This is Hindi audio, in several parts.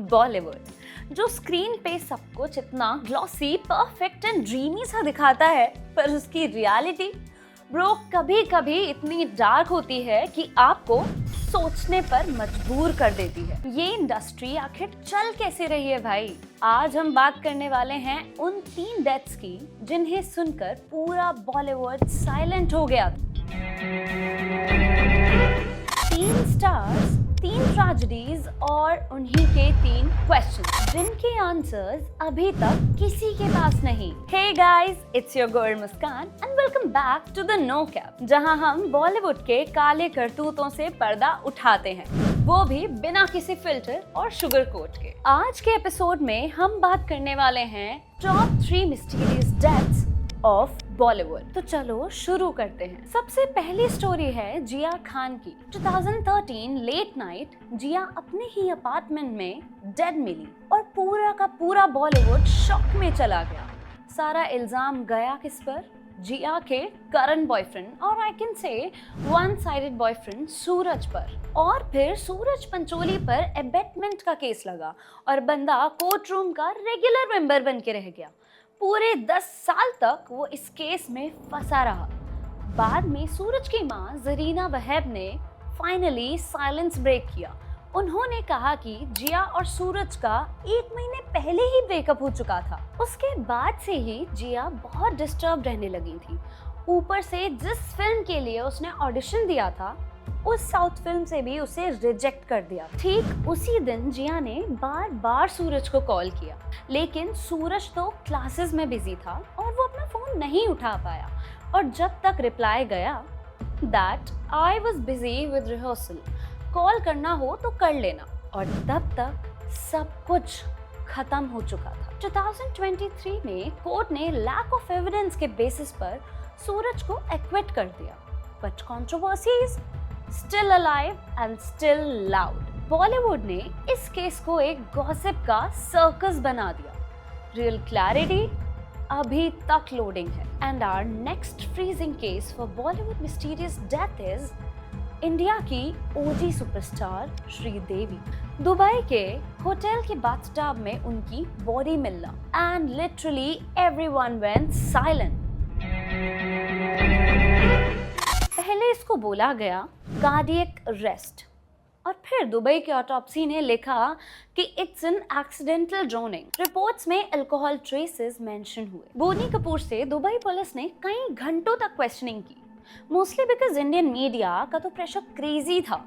बॉलीवुड जो स्क्रीन पे सब कुछ इतना ग्लॉसी, परफेक्ट एंड ड्रीमी सा दिखाता है, पर उसकी रियलिटी ब्रो कभी कभी इतनी डार्क होती है कि आपको सोचने पर मजबूर कर देती है। ये इंडस्ट्री आखिर चल कैसे रही है भाई? आज हम बात करने वाले हैं उन 3 डेथ्स की जिन्हें सुनकर पूरा बॉलीवुड साइलेंट हो गया। 3 स्टार्स, 3 ट्रेजेडीज और उन्हीं के 3 क्वेश्चंस जिनके आंसर्स अभी तक किसी के पास नहीं। Hey guys, it's your girl Muskan and welcome back to the no cap, जहां हम बॉलीवुड के काले करतूतों से पर्दा उठाते हैं, वो भी बिना किसी फिल्टर और शुगर कोट के। आज के एपिसोड में हम बात करने वाले हैं top 3 mysterious deaths of Bollywood. तो चलो शुरू करते हैं। सबसे पहली स्टोरी है जिया खान की। 2013 लेट नाइट जिया अपने ही अपार्टमेंट में डेड मिली और पूरा का पूरा बॉलीवुड शॉक में चला गया। सारा इल्जाम गया किस पर? जिया के करंट बॉयफ्रेंड और I can say one sided boyfriend Suraj पर। और फिर सूरज पंचोली पर अबेटमेंट का केस लगा और बंदा कोर्ट रूम का रेगुलर मेंबर बन के रह गया। पूरे 10 साल तक वो इस केस में फंसा रहा। बाद में सूरज की मां जरीना वहब ने फाइनली साइलेंस ब्रेक किया। उन्होंने कहा कि जिया और सूरज का 1 महीने पहले ही ब्रेकअप हो चुका था। उसके बाद से ही जिया बहुत डिस्टर्ब रहने लगी थी। ऊपर से जिस फिल्म के लिए उसने ऑडिशन दिया था, उस साउथ फिल्म से भी उसे रिजेक्ट कर दिया। ठीक उसी दिन जिया ने बार बार सूरज को कॉल किया, लेकिन सूरज तो क्लासेस में बिजी था और वो अपना फोन नहीं उठा पाया। और जब तक रिप्लाई गया that I was busy with rehearsal, call करना हो तो कर लेना, और तब तक सब कुछ खत्म हो चुका था। 2023 में कोर्ट ने लैक ऑफ एविडेंस के बेसिस पर सूरज को एक्विट कर दिया। But controversies still alive and still loud. Bollywood ने इस केस को एक गॉसिप का सर्कस बना दिया। रियल क्लैरिटी अभी तक लोडिंग है। And our next freezing case for Bollywood mysterious death is India की ओजी सुपरस्टार श्रीदेवी। दुबई के होटल के बाथटब में उनकी बॉडी मिलना and literally everyone went silent. पहले इसको बोला गया कार्डियक अरेस्ट और फिर दुबई के ऑटोप्सी ने लिखा कि it's an accidental droning. Reports में अल्कोहल ट्रेसेस मेंशन हुए। बोनी कपूर से दुबई पुलिस ने कई घंटों तक क्वेश्चनिंग की, मोस्टली बिकॉज इंडियन मीडिया का तो प्रेशर क्रेजी था।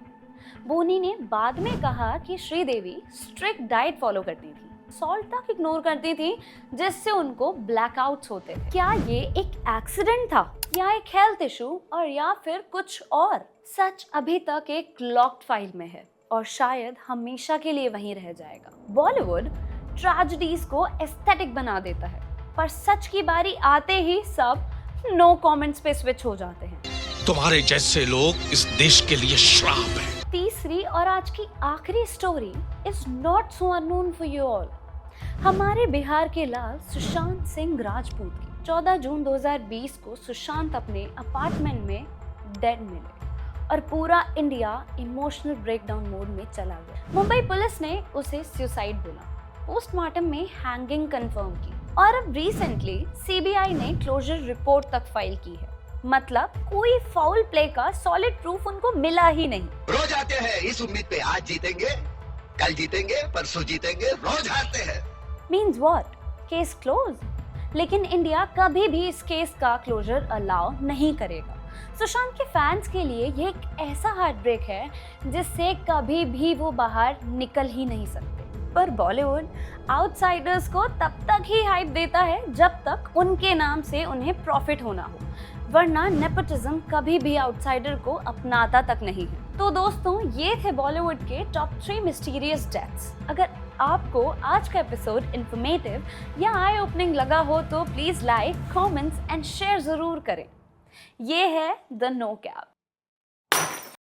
बोनी ने बाद में कहा कि श्रीदेवी स्ट्रिक्ट डाइट फॉलो करती थी, सॉल्ट तक इग्नोर करती थी, जिससे उनको ब्लैकआउट्स होते थे। क्या ये एक एक्सीडेंट था या एक हेल्थ इशू और या फिर कुछ और? सच अभी तक एक लॉक्ड फाइल में है और शायद हमेशा के लिए वहीं रह जाएगा। बॉलीवुड ट्रेजेडीज को एस्थेटिक बना देता है, पर सच की बारी आते ही सब नो कमेंट्स पे स्विच हो जाते हैं। तुम्हारे जैसे लोग इस देश के लिए श्राप है। तीसरी और आज की आखिरी story is not so unknown for you all. हमारे बिहार के लाल सुशांत सिंह राजपूत की 14 जून 2020 को सुशांत अपने अपार्टमेंट में डेड मिले और पूरा इंडिया इमोशनल ब्रेकडाउन मोड में चला गया। मुंबई पुलिस ने उसे सुसाइड बोला, पोस्टमार्टम में हैंगिंग कंफर्म की और अब रिसेंटली सीबीआई ने क्लोजर रिपोर्ट तक फाइल की है। मतलब कोई फाउल प्ले का सॉलिड प्रूफ उनको मिला ही नहीं। रोज आते हैं इस उम्मीद पे आज जीतेंगे, कल जीतेंगे, परसों जीतेंगे, रोज हारते हैं। Means what? Case close? लेकिन इंडिया कभी भी इस केस का क्लोजर अलाउ नहीं करेगा। सुशांत के फैंस के लिए ये एक ऐसा हार्ट ब्रेक है जिससे कभी भी वो बाहर निकल ही नहीं सकते। पर बॉलीवुड आउटसाइडर्स को तब तक ही हाइप देता है जब तक उनके नाम से उन्हें प्रॉफिट होना हो, वरना नेपोटिज्म कभी भी आउटसाइडर को अपनाता तक नहीं है। तो दोस्तों, ये थे बॉलीवुड के टॉप 3 मिस्टीरियस डेथ्स। अगर आपको आज का एपिसोड इंफॉर्मेटिव या आई ओपनिंग लगा हो तो please like, comments and share जरूर करें। ये है द नो कैप।